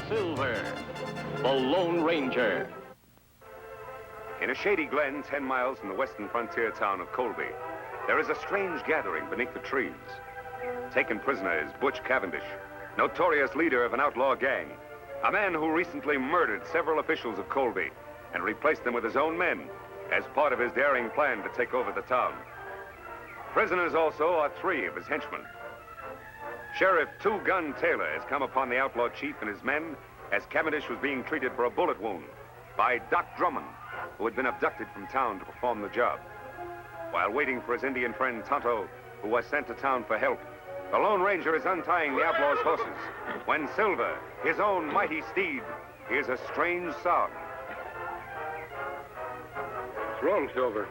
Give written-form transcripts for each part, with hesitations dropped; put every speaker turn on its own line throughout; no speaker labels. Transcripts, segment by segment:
Silver, the Lone Ranger.
In a shady glen 10 miles from the western frontier town of Colby, there is a strange gathering beneath the trees. Taken prisoner is Butch Cavendish, notorious leader of an outlaw gang, a man who recently murdered several officials of Colby and replaced them with his own men as part of his daring plan to take over the town. Prisoners also are 3 of his henchmen. Sheriff Two Gun Taylor has come upon the outlaw chief and his men as Cavendish was being treated for a bullet wound by Doc Drummond, who had been abducted from town to perform the job. While waiting for his Indian friend Tonto, who was sent to town for help, the Lone Ranger is untying the outlaw's horses when Silver, his own mighty steed, hears a strange sound.
What's wrong, Silver?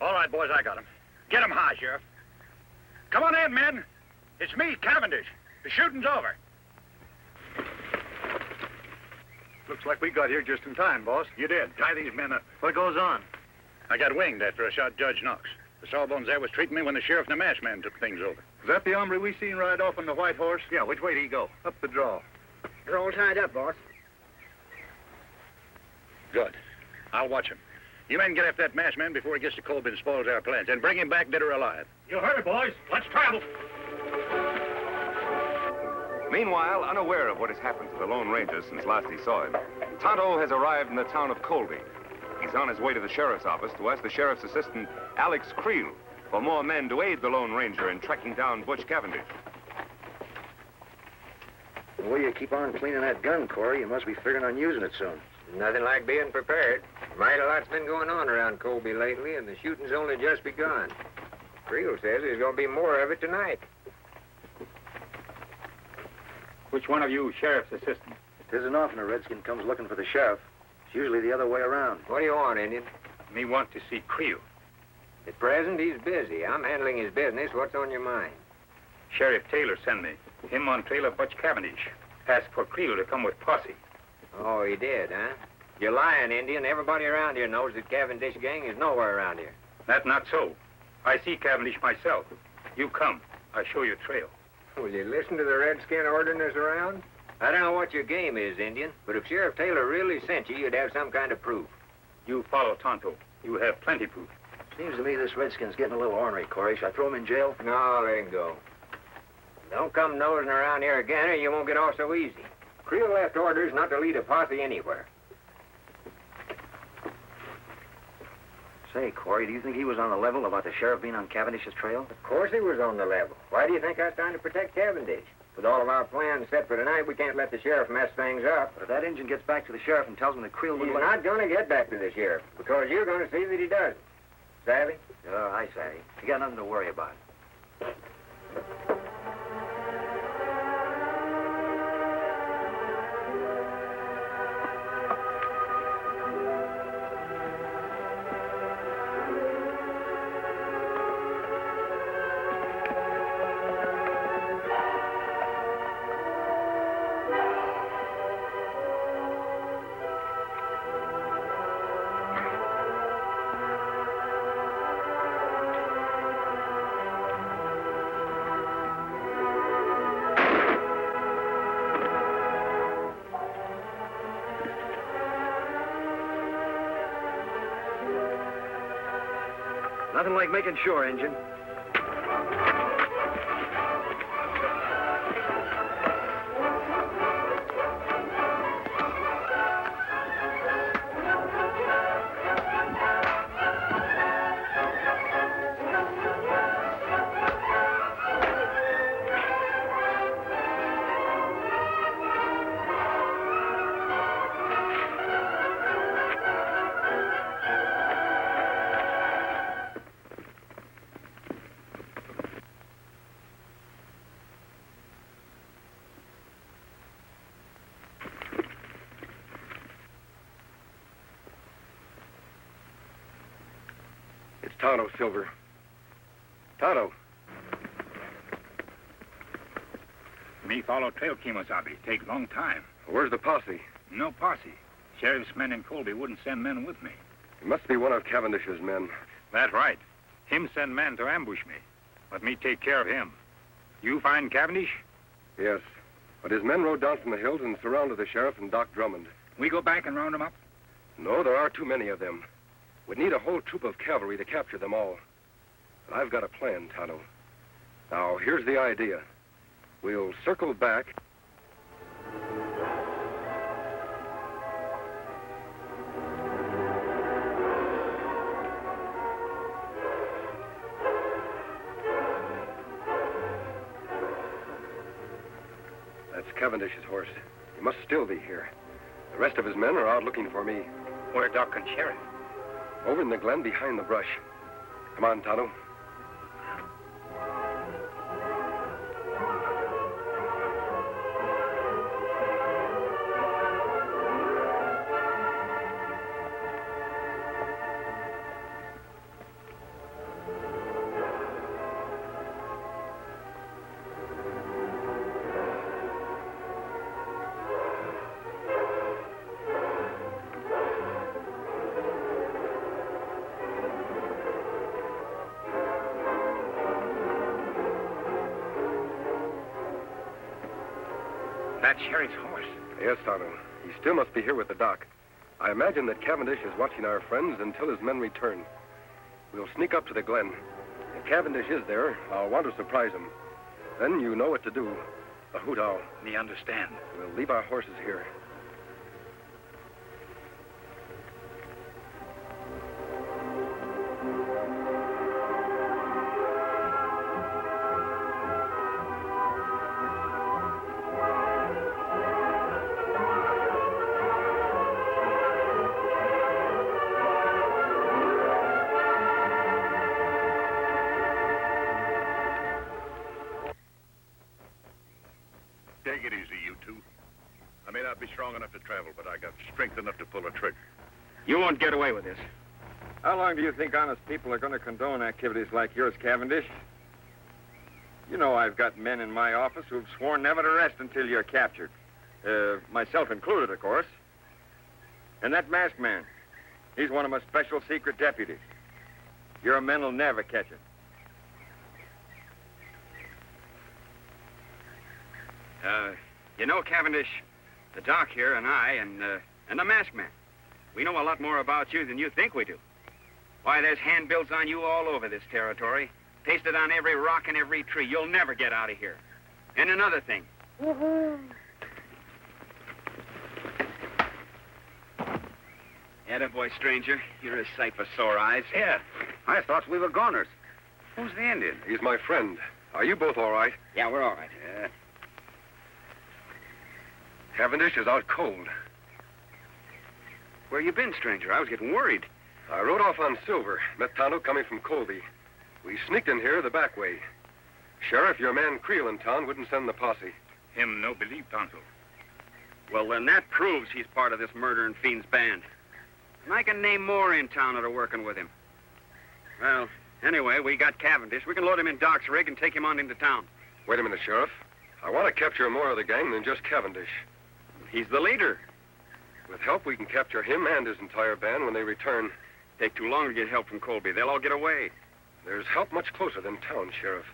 All right, boys, I got him. Get him high, Sheriff. Come on in, men. It's me, Cavendish. The shooting's over.
Looks like we got here just in time, boss.
You did. Tie these men up.
What goes on?
I got winged after I shot Judge Knox. The Sawbones there was treating me when the sheriff and the masked man took things over.
Is that the hombre we seen ride off on the white horse?
Yeah, which way did he go?
Up the draw.
They're all tied up, boss.
Good. I'll watch him. You men get after that masked man before he gets to Colby and spoils our plans, and bring him back dead or alive.
You heard it, boys. Let's travel.
Meanwhile, unaware of what has happened to the Lone Ranger since last he saw him, Tonto has arrived in the town of Colby. He's on his way to the sheriff's office to ask the sheriff's assistant, Alex Creel, for more men to aid the Lone Ranger in tracking down Butch Cavendish.
The way you keep on cleaning that gun, Corey, you must be figuring on using it soon.
Nothing like being prepared. Mighty lot's been going on around Colby lately, and the shooting's only just begun. Creel says there's going to be more of it tonight.
Which one of you sheriff's assistant?
It isn't often a redskin comes looking for the sheriff. It's usually the other way around.
What do you want, Indian?
Me want to see Creel.
At present, he's busy. I'm handling his business. What's on your mind?
Sheriff Taylor sent me. Him on trail of Butch Cavendish. Asked for Creel to come with posse.
Oh, he did, huh? You're lying, Indian. Everybody around here knows that Cavendish gang is nowhere around here.
That not so. I see Cavendish myself. You come. I show you trail.
Will you listen to the redskin ordering us around? I don't know what your game is, Indian, but if Sheriff Taylor really sent you, you'd have some kind of proof.
You follow Tonto. You have plenty proof.
Seems to me this redskin's getting a little ornery, Corey. Should I throw him in jail?
No, let him go. Don't come nosing around here again or you won't get off so easy. Creel left orders not to lead a posse anywhere.
Say, Corey, do you think he was on the level about the sheriff being on Cavendish's trail?
Of course he was on the level. Why do you think I was trying to protect Cavendish? With all of our plans set for tonight, we can't let the sheriff mess things up.
But if that Injun gets back to the sheriff and tells him that Creel
He's
would...
not going to get back to the sheriff, because you're going to see that he doesn't. Savvy?
Oh, I say. You got nothing to worry about. Nothing like making sure, Injun.
Tonto, Silver. Tonto.
Me follow trail Kemosabe. Take long time.
Where's the posse?
No posse. Sheriff's men in Colby wouldn't send men with me.
It must be one of Cavendish's men.
That's right. Him send men to ambush me. Let me take care of him. You find Cavendish?
Yes. But his men rode down from the hills and surrounded the sheriff and Doc Drummond.
We go back and round them up?
No, there are too many of them. We'd need a whole troop of cavalry to capture them all. But I've got a plan, Tonto. Now, here's the idea. We'll circle back. That's Cavendish's horse. He must still be here. The rest of his men are out looking for me.
Where Doc and Sheriff?
Over in the glen behind the brush. Come on, Tonto.
That Sheriff's horse.
Yes, Tonto. He still must be here with the doc. I imagine that Cavendish is watching our friends until his men return. We'll sneak up to the glen. If Cavendish is there, I'll want to surprise him. Then you know what to do. A hoot owl.
Me understand.
We'll leave our horses here.
Take it easy, you two. I may not be strong enough to travel, but I got strength enough to pull a trigger.
You won't get away with this.
How long do you think honest people are going to condone activities like yours, Cavendish? You know I've got men in my office who've sworn never to rest until you're captured. Myself included, of course. And that masked man, he's one of my special secret deputies. Your men will never catch him.
You know, Cavendish, the doc here and I and the masked man, we know a lot more about you than you think we do. Why, there's handbills on you all over this territory, pasted on every rock and every tree. You'll never get out of here. And another thing. Attaboy, stranger. You're a sight for sore eyes.
Yeah, I thought we were goners. Who's the Indian?
He's my friend. Are you both all right?
Yeah, we're all right.
Yeah.
Cavendish is out cold.
Where you been, stranger? I was getting worried.
I rode off on Silver, met Tonto coming from Colby. We sneaked in here the back way. Sheriff, your man Creel in town wouldn't send the posse.
Him no believe, Tonto.
Well, then that proves he's part of this murdering fiend's band. And I can name more in town that are working with him. Well, anyway, we got Cavendish. We can load him in Doc's rig and take him on into town.
Wait a minute, Sheriff. I want to capture more of the gang than just Cavendish.
He's the leader.
With help, we can capture him and his entire band when they return.
Take too long to get help from Colby. They'll all get away.
There's help much closer than town, Sheriff.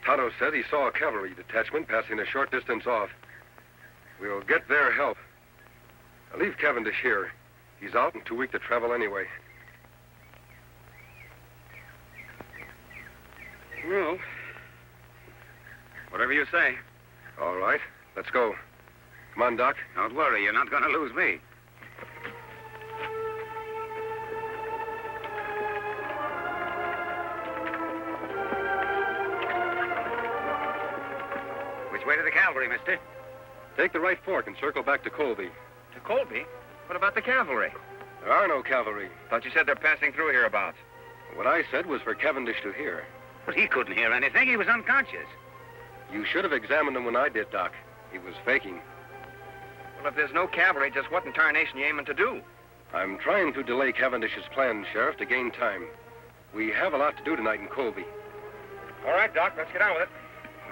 Tonto said he saw a cavalry detachment passing a short distance off. We'll get their help. I'll leave Cavendish here. He's out and too weak to travel anyway.
Well, whatever you say.
All right, let's go. Come on, Doc.
Don't worry, you're not going to lose me. Which way to the cavalry, mister?
Take the right fork and circle back to Colby.
To Colby? What about the cavalry?
There are no cavalry.
Thought you said they're passing through hereabouts.
What I said was for Cavendish to hear.
But he couldn't hear anything. He was unconscious.
You should have examined him when I did, Doc. He was faking.
Well, if there's no cavalry, just what in tarnation you aiming to do?
I'm trying to delay Cavendish's plans, Sheriff, to gain time. We have a lot to do tonight in Colby.
All right, Doc, let's get on with it.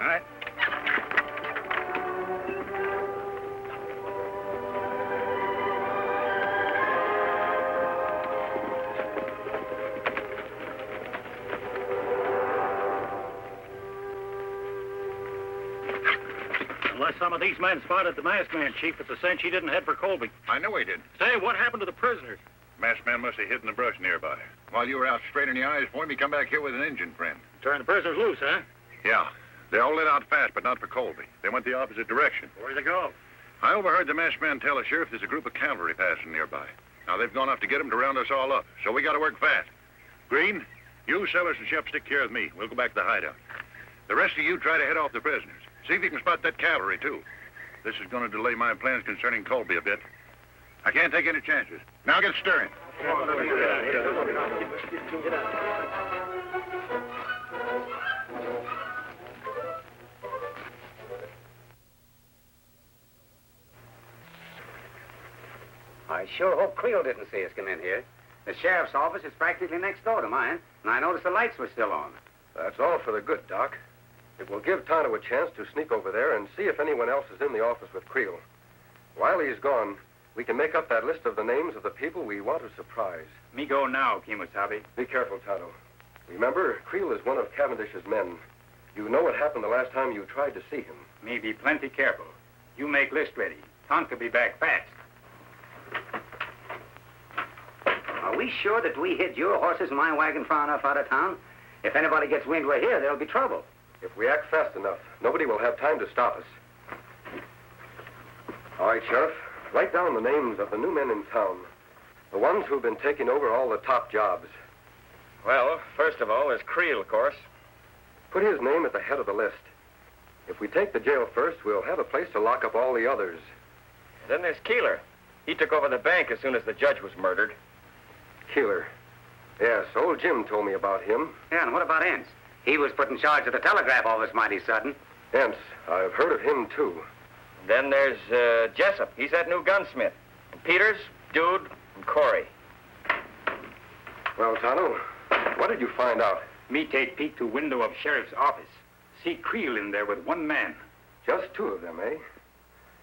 All right.
Unless some of these men spotted the masked man, Chief, it's a cinch he didn't head for Colby.
I know he did.
Say, what happened to the prisoners?
Masked man must have hid in the brush nearby. While you were out straightening the eyes for him, he come back here with an Indian friend.
Turn the prisoners loose, huh?
Yeah. They all lit out fast, but not for Colby. They went the opposite direction.
Where'd they go?
I overheard the masked man tell the sheriff there's a group of cavalry passing nearby. Now, they've gone off to get him to round us all up, so we got to work fast. Green, you, Sellers, and Shep stick here with me. We'll go back to the hideout. The rest of you try to head off the prisoners. See if you can spot that cavalry, too. This is going to delay my plans concerning Colby a bit. I can't take any chances. Now get stirring.
I sure hope Creel didn't see us come in here. The sheriff's office is practically next door to mine, and I noticed the lights were still on.
That's all for the good, Doc. It will give Tonto a chance to sneak over there and see if anyone else is in the office with Creel. While he's gone, we can make up that list of the names of the people we want to surprise.
Me go now, Kimosabe.
Be careful, Tonto. Remember, Creel is one of Cavendish's men. You know what happened the last time you tried to see him.
Me be plenty careful. You make list ready. Tonto be back fast. Are we sure that we hid your horses and my wagon far enough out of town? If anybody gets wind we're here, there'll be trouble.
If we act fast enough, nobody will have time to stop us. All right, Sheriff. Write down the names of the new men in town. The ones who've been taking over all the top jobs.
Well, first of all, there's Creel, of course.
Put his name at the head of the list. If we take the jail first, we'll have a place to lock up all the others.
Then there's Keeler. He took over the bank as soon as the judge was murdered.
Keeler. Yes, old Jim told me about him.
Yeah, and what about Ince? He was put in charge of the telegraph office mighty sudden.
Ence, I've heard of him, too.
Then there's Jessup. He's that new gunsmith. And Peters, Dude, and Corey.
Well, Tonto, what did you find out?
Me take peek to window of sheriff's office. See Creel in there with one man.
Just two of them, eh?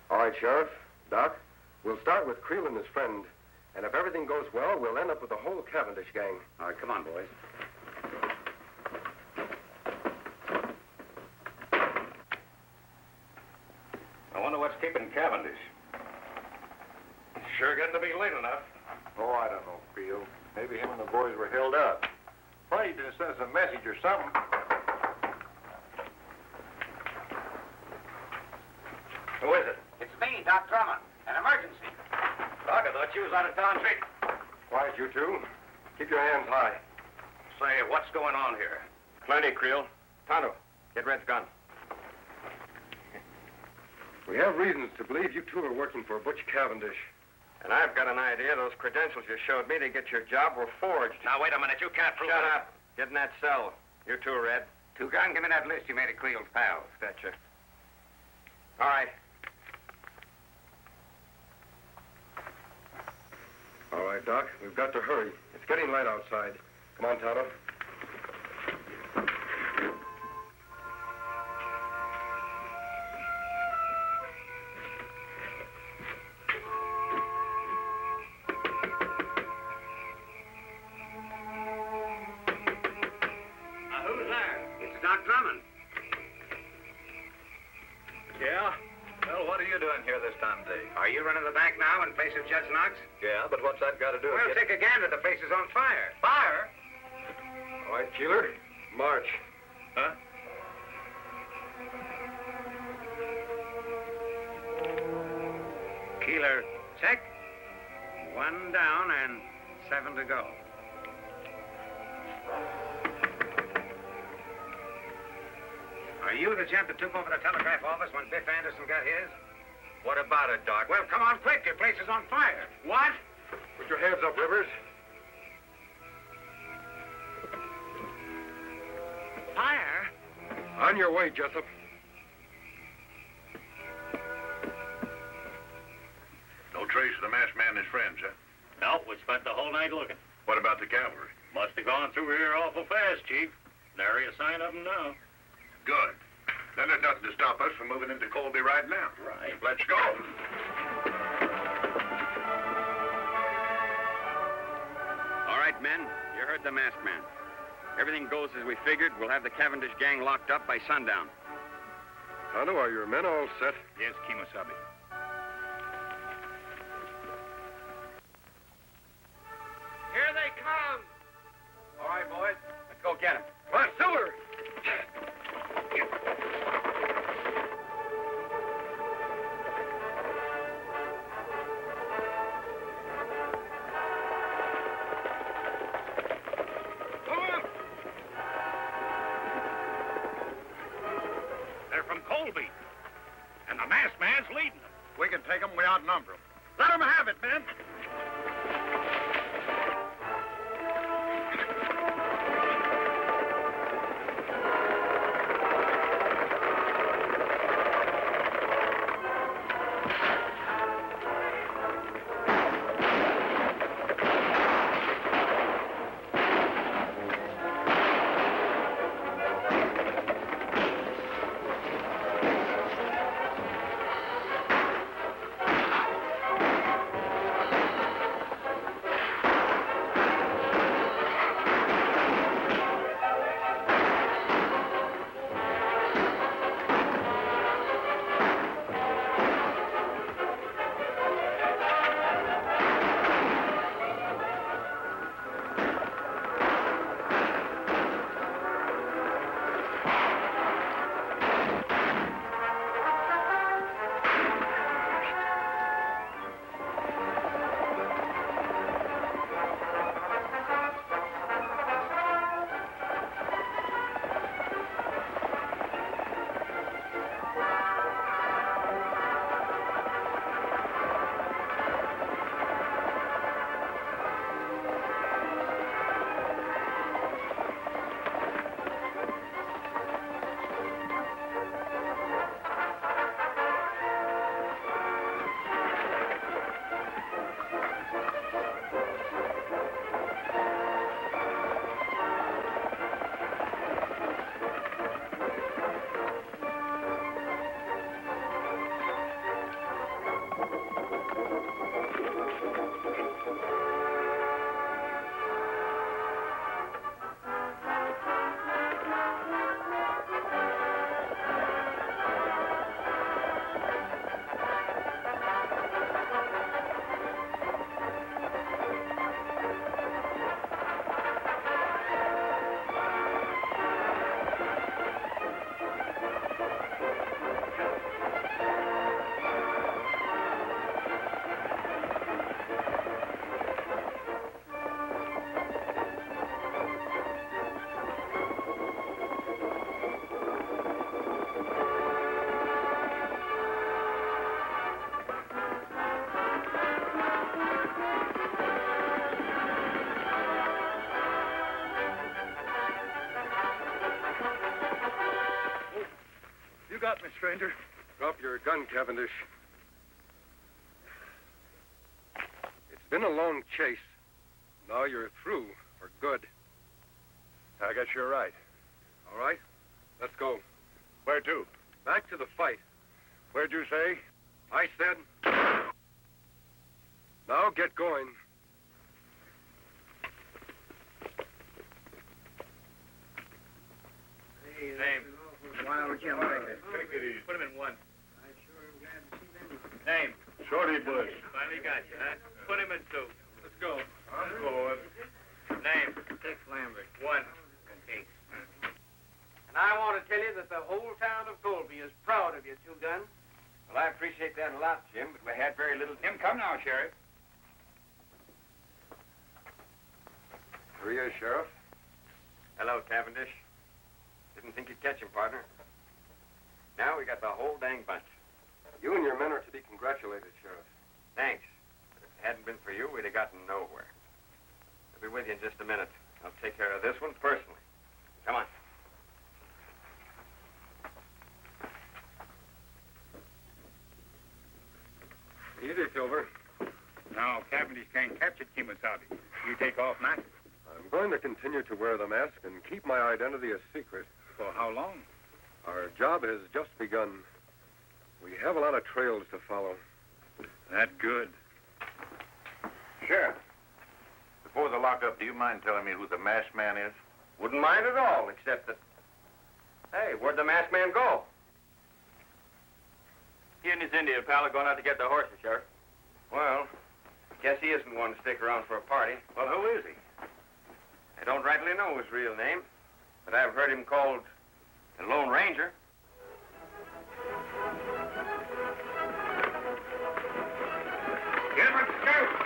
All right, Sheriff, Doc, we'll start with Creel and his friend. And if everything goes well, we'll end up with the whole Cavendish gang.
All right, come on, boys.
I wonder what's keeping Cavendish. Sure getting to be late enough.
Oh, I don't know, Creel. Maybe him and the boys were held up. Probably just sent us a message or something.
Who is it?
It's me, Doc Drummond. An emergency.
Doc, I thought you was out of town, too.
Quiet, you two. Keep your hands high.
Say, what's going on here?
Plenty, Creel. Tonto, get Red's gun.
We have reasons to believe you two are working for Butch Cavendish.
And I've got an idea those credentials you showed me to get your job were forged.
Now, wait a minute. You can't prove
Shut
it.
up. Get in that cell. You too, Red.
Two-gun, give me that list you made of Creel's pals.
Betcha. All right.
All right, Doc, we've got to hurry. It's getting light outside. Come on, Tonto.
Who's there? It's Doc Drummond.
Yeah? Well, what are you doing here this time of day?
Are you running the bank now in place of Judge Knox?
Yeah, but what's that got to do with
Well,
it?
take a gander. The place is on fire. Fire?
All right, Keeler, march.
Huh?
Keeler, check. 1 down and 7 to go. Are you the gent that took over the telegraph office when Biff Anderson got his?
What about it, Doc?
Well, come on quick. Your place is on fire. What?
Put your hands up, Rivers.
Fire?
On your way, Jessup.
No trace of the masked man and his friends, huh?
No, we spent the whole night looking.
What about the cavalry?
Must have gone through here awful fast, Chief. Nary a sign of them now.
Good. Then there's nothing to stop us from moving into Colby right now.
Right.
Let's go.
All right, men. You heard the masked man. Everything goes as we figured. We'll have the Cavendish gang locked up by sundown.
Tonto, are your men all set?
Yes, Kimosabe.
Here they come! All right, boys. Let's go get them.
What, Silver?
They're from Colby. And the masked man's leading them.
We can take them. We outnumber them.
Let them have it, men.
got me, stranger. Drop your gun, Cavendish. It's been a long chase. Now you're through for good.
I guess you're right.
All right, let's go.
Where to?
Back to the fight.
Where'd you say?
I said... Now get going.
Name.
Take it easy.
Put him in one.
Name. Shorty Bush.
Finally got you, huh? Put him in two. Let's go.
I'm going.
Name.
Tex Lambert.
One.
Okay. And I want to tell you that the whole town of Colby is proud of you, Two Gun.
Well, I appreciate that a lot, Jim, but we had very little...
Jim, come now, Sheriff.
Here he is, Sheriff.
Hello, Cavendish. Didn't think you'd catch him, partner. Now we got the whole dang bunch.
You and your men are to be congratulated, Sheriff.
Thanks. But if it hadn't been for you, we'd have gotten nowhere. I'll be with you in just a minute. I'll take care of this one personally. Come on.
Easy, Silver.
No, Cavendish can't capture Kimosabe. You take off now.
I'm going to continue to wear the mask and keep my identity a secret.
For how long?
Our job has just begun. We have a lot of trails to follow.
That good.
Sheriff, before the lockup, do you mind telling me who the masked man is?
Wouldn't mind at all, except that... Hey, where'd the masked man go? He and his Indian pal are going out to get the horses, Sheriff. Well, guess he isn't one to stick around for a party.
Well, who is he?
I don't rightly know his real name, but I've heard him called the Lone Ranger.
Gentlemen, Sheriff!